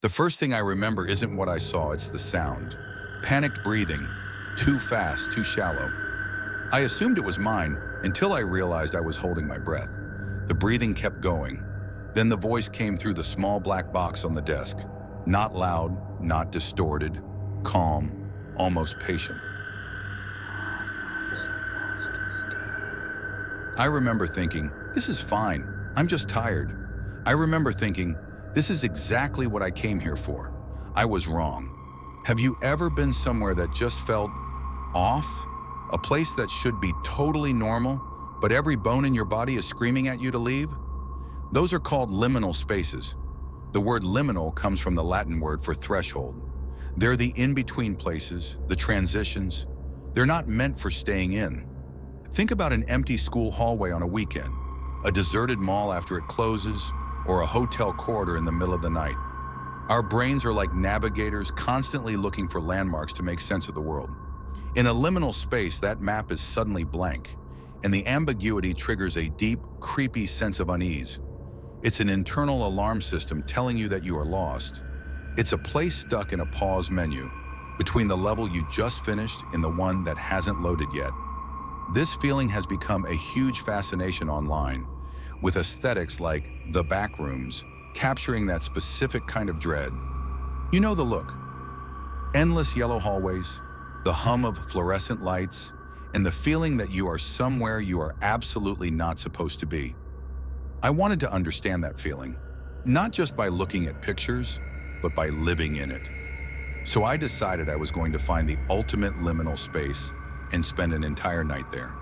The first thing I remember isn't what I saw, it's the sound. Panicked breathing, too fast, too shallow. I assumed it was mine until I realized I was holding my breath. The breathing kept going. Then the voice came through the small black box on the desk. Not loud, not distorted, calm, almost patient. I remember thinking, this is fine, I'm just tired. I remember thinking, this is exactly what I came here for. I was wrong. Have you ever been somewhere that just felt off? A place that should be totally normal, but every bone in your body is screaming at you to leave? Those are called liminal spaces. The word liminal comes from the Latin word for threshold. They're the in-between places, the transitions. They're not meant for staying in. Think about an empty school hallway on a weekend, a deserted mall after it closes, or a hotel corridor in the middle of the night. Our brains are like navigators constantly looking for landmarks to make sense of the world. In a liminal space, that map is suddenly blank, and the ambiguity triggers a deep, creepy sense of unease. It's an internal alarm system telling you that you are lost. It's a place stuck in a pause menu, between the level you just finished and the one that hasn't loaded yet. This feeling has become a huge fascination online, with aesthetics like the back rooms capturing that specific kind of dread. You know the look. Endless yellow hallways, the hum of fluorescent lights, and the feeling that you are somewhere you are absolutely not supposed to be. I wanted to understand that feeling, not just by looking at pictures, but by living in it. So I decided I was going to find the ultimate liminal space and spend an entire night there,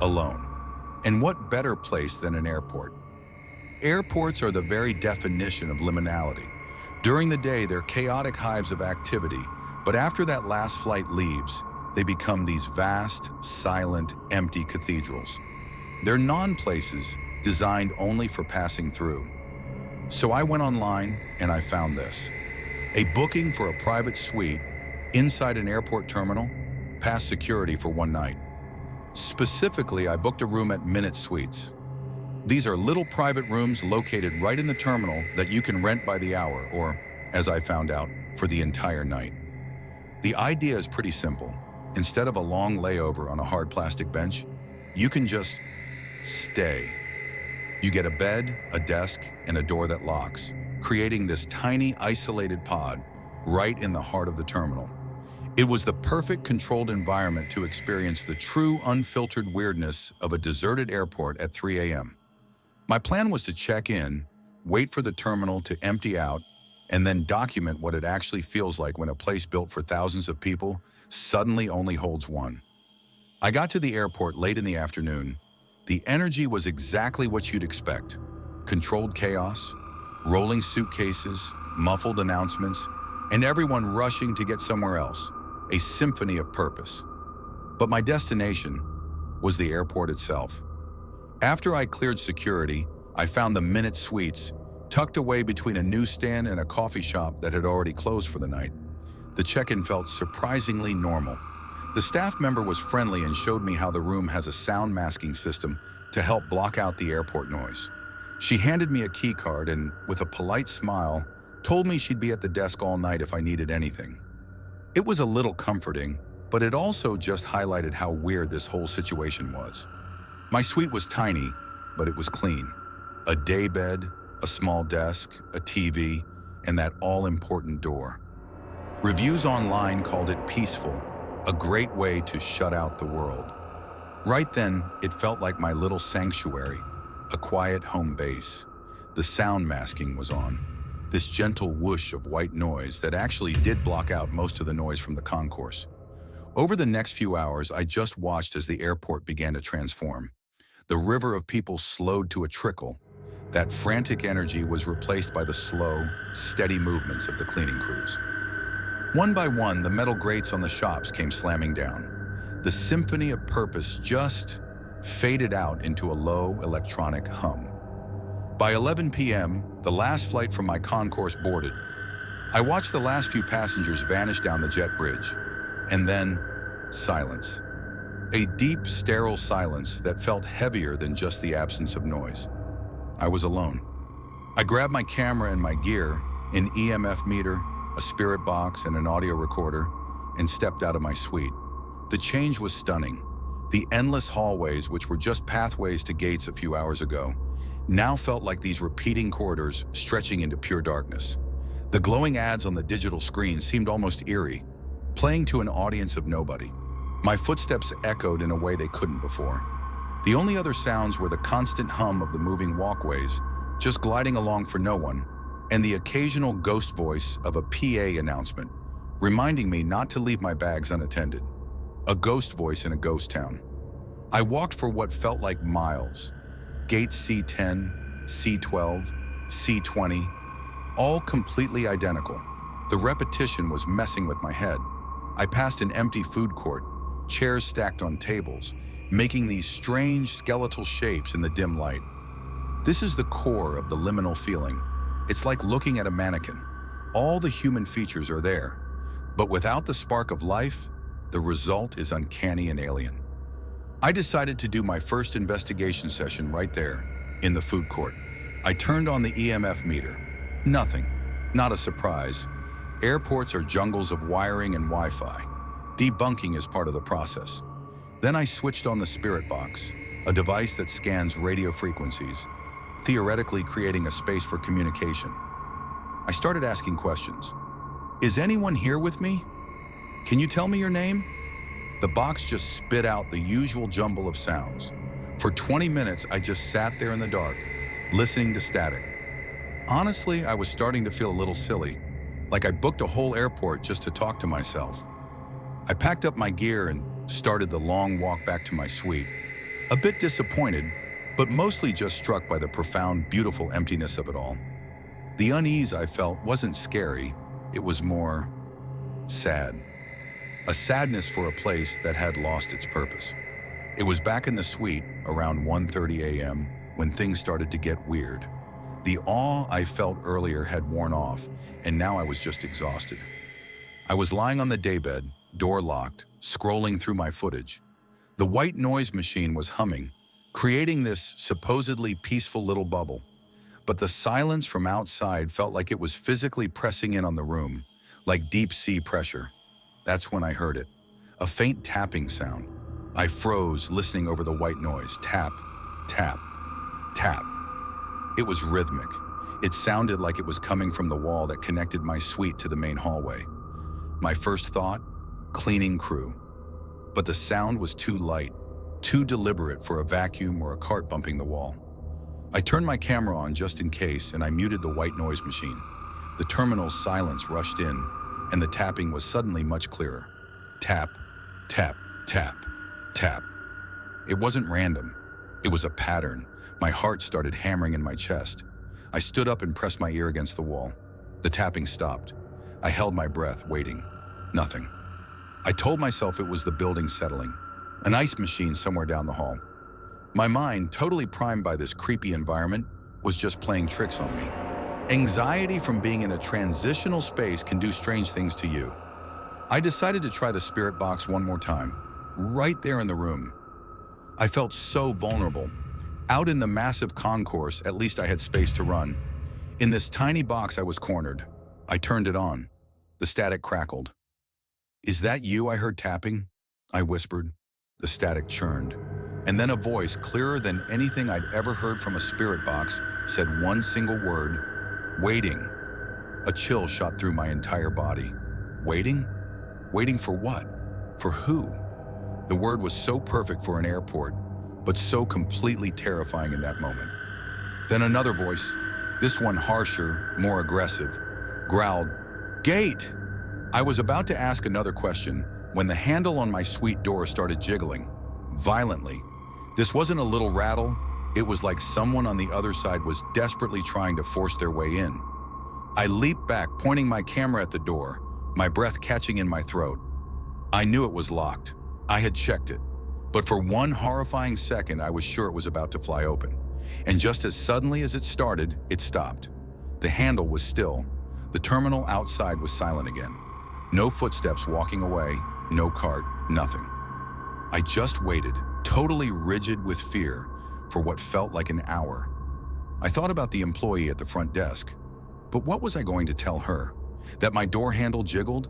alone. And what better place than an airport? Airports are the very definition of liminality. During the day, they're chaotic hives of activity, but after that last flight leaves, they become these vast, silent, empty cathedrals. They're non-places designed only for passing through. So I went online and I found this. A booking for a private suite inside an airport terminal, past security for one night. Specifically, I booked a room at Minute Suites. These are little private rooms located right in the terminal that you can rent by the hour, or, as I found out, for the entire night. The idea is pretty simple. Instead of a long layover on a hard plastic bench, you can just stay. You get a bed, a desk, and a door that locks, creating this tiny, isolated pod right in the heart of the terminal. It was the perfect controlled environment to experience the true, unfiltered weirdness of a deserted airport at 3 a.m. My plan was to check in, wait for the terminal to empty out, and then document what it actually feels like when a place built for thousands of people suddenly only holds one. I got to the airport late in the afternoon. The energy was exactly what you'd expect. Controlled chaos, rolling suitcases, muffled announcements, and everyone rushing to get somewhere else. A symphony of purpose. But my destination was the airport itself. After I cleared security, I found the Minute Suites tucked away between a newsstand and a coffee shop that had already closed for the night. The check-in felt surprisingly normal. The staff member was friendly and showed me how the room has a sound masking system to help block out the airport noise. She handed me a key card and, with a polite smile, told me she'd be at the desk all night if I needed anything. It was a little comforting, but it also just highlighted how weird this whole situation was. My suite was tiny, but it was clean. A daybed, a small desk, a TV, and that all-important door. Reviews online called it peaceful, a great way to shut out the world. Right then, it felt like my little sanctuary, a quiet home base. The sound masking was on. This gentle whoosh of white noise that actually did block out most of the noise from the concourse. Over the next few hours, I just watched as the airport began to transform. The river of people slowed to a trickle. That frantic energy was replaced by the slow, steady movements of the cleaning crews. One by one, the metal grates on the shops came slamming down. The symphony of purpose just faded out into a low electronic hum. By 11 p.m., the last flight from my concourse boarded. I watched the last few passengers vanish down the jet bridge. And then, silence. A deep, sterile silence that felt heavier than just the absence of noise. I was alone. I grabbed my camera and my gear, an EMF meter, a spirit box, and an audio recorder, and stepped out of my suite. The change was stunning. The endless hallways, which were just pathways to gates a few hours ago, now felt like these repeating corridors stretching into pure darkness. The glowing ads on the digital screen seemed almost eerie, playing to an audience of nobody. My footsteps echoed in a way they couldn't before. The only other sounds were the constant hum of the moving walkways, just gliding along for no one, and the occasional ghost voice of a PA announcement, reminding me not to leave my bags unattended. A ghost voice in a ghost town. I walked for what felt like miles. Gates C10, C12, C20, all completely identical. The repetition was messing with my head. I passed an empty food court, chairs stacked on tables, making these strange skeletal shapes in the dim light. This is the core of the liminal feeling. It's like looking at a mannequin. All the human features are there, but without the spark of life, the result is uncanny and alien. I decided to do my first investigation session right there, in the food court. I turned on the EMF meter. Nothing. Not a surprise. Airports are jungles of wiring and Wi-Fi. Debunking is part of the process. Then I switched on the spirit box, a device that scans radio frequencies, theoretically creating a space for communication. I started asking questions. Is anyone here with me? Can you tell me your name? The box just spit out the usual jumble of sounds. For 20 minutes, I just sat there in the dark, listening to static. Honestly, I was starting to feel a little silly, like I booked a whole airport just to talk to myself. I packed up my gear and started the long walk back to my suite, a bit disappointed, but mostly just struck by the profound, beautiful emptiness of it all. The unease I felt wasn't scary, it was more sad. A sadness for a place that had lost its purpose. It was back in the suite around 1:30 a.m. when things started to get weird. The awe I felt earlier had worn off, and now I was just exhausted. I was lying on the daybed, door locked, scrolling through my footage. The white noise machine was humming, creating this supposedly peaceful little bubble. But the silence from outside felt like it was physically pressing in on the room, like deep sea pressure. That's when I heard it, a faint tapping sound. I froze, listening over the white noise. Tap, tap, tap. It was rhythmic. It sounded like it was coming from the wall that connected my suite to the main hallway. My first thought, cleaning crew. But the sound was too light, too deliberate for a vacuum or a cart bumping the wall. I turned my camera on just in case, and I muted the white noise machine. The terminal's silence rushed in, and the tapping was suddenly much clearer. Tap, tap, tap, tap. It wasn't random. It was a pattern. My heart started hammering in my chest. I stood up and pressed my ear against the wall. The tapping stopped. I held my breath, waiting. Nothing. I told myself it was the building settling, an ice machine somewhere down the hall. My mind, totally primed by this creepy environment, was just playing tricks on me. Anxiety from being in a transitional space can do strange things to you. I decided to try the spirit box one more time, right there in the room. I felt so vulnerable. Out in the massive concourse, at least I had space to run. In this tiny box, I was cornered. I turned it on. The static crackled. "Is that you I heard tapping?" I whispered. The static churned. And then a voice, clearer than anything I'd ever heard from a spirit box, said one single word: waiting. A chill shot through my entire body. Waiting? Waiting for what? For who? The word was so perfect for an airport, but so completely terrifying in that moment. Then another voice, this one harsher, more aggressive, growled, "Gate!" I was about to ask another question when the handle on my suite door started jiggling, violently. This wasn't a little rattle, it was like someone on the other side was desperately trying to force their way in. I leaped back, pointing my camera at the door, my breath catching in my throat. I knew it was locked. I had checked it. But for one horrifying second, I was sure it was about to fly open. And just as suddenly as it started, it stopped. The handle was still. The terminal outside was silent again. No footsteps walking away, no cart, nothing. I just waited, totally rigid with fear, for what felt like an hour. I thought about the employee at the front desk. But what was I going to tell her? That my door handle jiggled?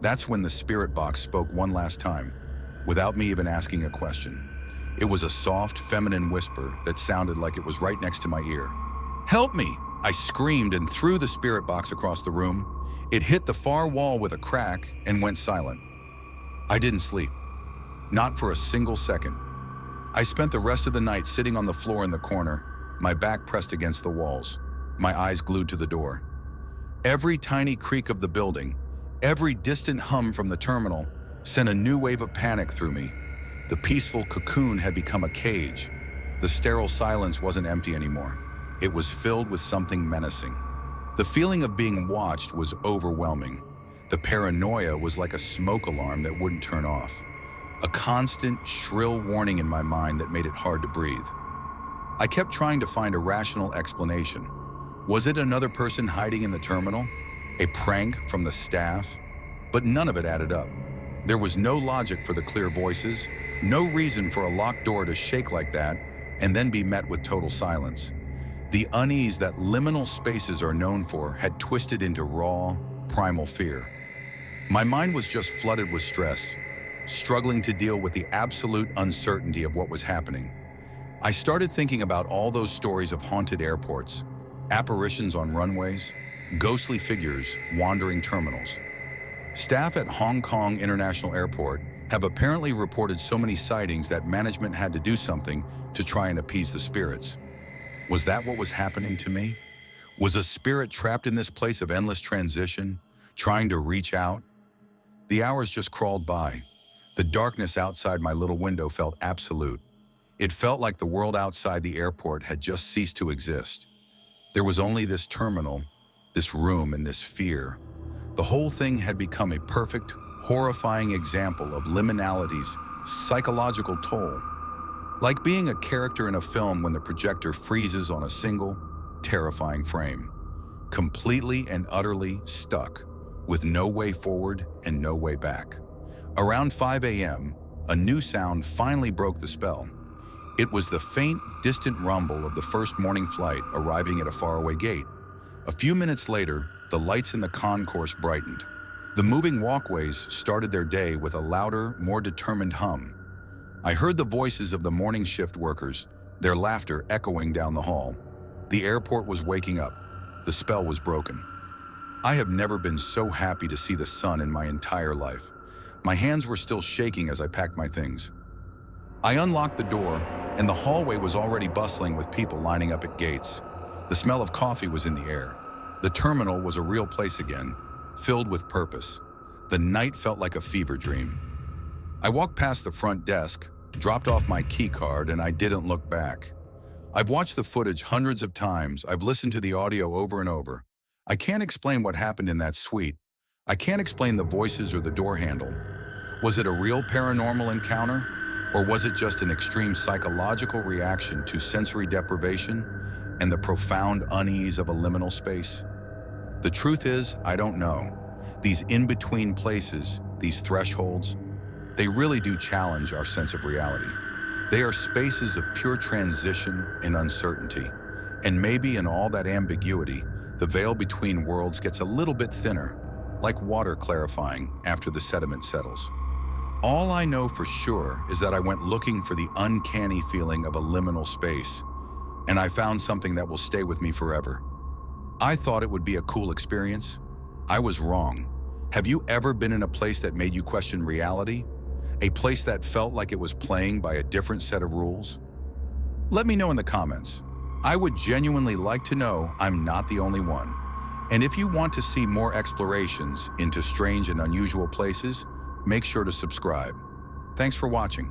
That's when the spirit box spoke one last time, without me even asking a question. It was a soft, feminine whisper that sounded like it was right next to my ear. "Help me!" I screamed and threw the spirit box across the room. It hit the far wall with a crack and went silent. I didn't sleep. Not for a single second. I spent the rest of the night sitting on the floor in the corner, my back pressed against the walls, my eyes glued to the door. Every tiny creak of the building, every distant hum from the terminal sent a new wave of panic through me. The peaceful cocoon had become a cage. The sterile silence wasn't empty anymore. It was filled with something menacing. The feeling of being watched was overwhelming. The paranoia was like a smoke alarm that wouldn't turn off. A constant, shrill warning in my mind that made it hard to breathe. I kept trying to find a rational explanation. Was it another person hiding in the terminal? A prank from the staff? But none of it added up. There was no logic for the clear voices, no reason for a locked door to shake like that and then be met with total silence. The unease that liminal spaces are known for had twisted into raw, primal fear. My mind was just flooded with stress, struggling to deal with the absolute uncertainty of what was happening. I started thinking about all those stories of haunted airports, apparitions on runways, ghostly figures wandering terminals. Staff at Hong Kong International Airport have apparently reported so many sightings that management had to do something to try and appease the spirits. Was that what was happening to me? Was a spirit trapped in this place of endless transition, trying to reach out? The hours just crawled by. The darkness outside my little window felt absolute. It felt like the world outside the airport had just ceased to exist. There was only this terminal, this room, and this fear. The whole thing had become a perfect, horrifying example of liminality's psychological toll. Like being a character in a film when the projector freezes on a single, terrifying frame. Completely and utterly stuck, with no way forward and no way back. Around 5 a.m., a new sound finally broke the spell. It was the faint, distant rumble of the first morning flight arriving at a faraway gate. A few minutes later, the lights in the concourse brightened. The moving walkways started their day with a louder, more determined hum. I heard the voices of the morning shift workers, their laughter echoing down the hall. The airport was waking up. The spell was broken. I have never been so happy to see the sun in my entire life. My hands were still shaking as I packed my things. I unlocked the door, and the hallway was already bustling with people lining up at gates. The smell of coffee was in the air. The terminal was a real place again, filled with purpose. The night felt like a fever dream. I walked past the front desk, dropped off my key card, and I didn't look back. I've watched the footage hundreds of times. I've listened to the audio over and over. I can't explain what happened in that suite. I can't explain the voices or the door handle. Was it a real paranormal encounter? Or was it just an extreme psychological reaction to sensory deprivation and the profound unease of a liminal space? The truth is, I don't know. These in-between places, these thresholds, they really do challenge our sense of reality. They are spaces of pure transition and uncertainty. And maybe in all that ambiguity, the veil between worlds gets a little bit thinner, like water clarifying after the sediment settles. All I know for sure is that I went looking for the uncanny feeling of a liminal space, and I found something that will stay with me forever. I thought it would be a cool experience. I was wrong. Have you ever been in a place that made you question reality? A place that felt like it was playing by a different set of rules? Let me know in the comments. I would genuinely like to know I'm not the only one. And if you want to see more explorations into strange and unusual places, make sure to subscribe. Thanks for watching.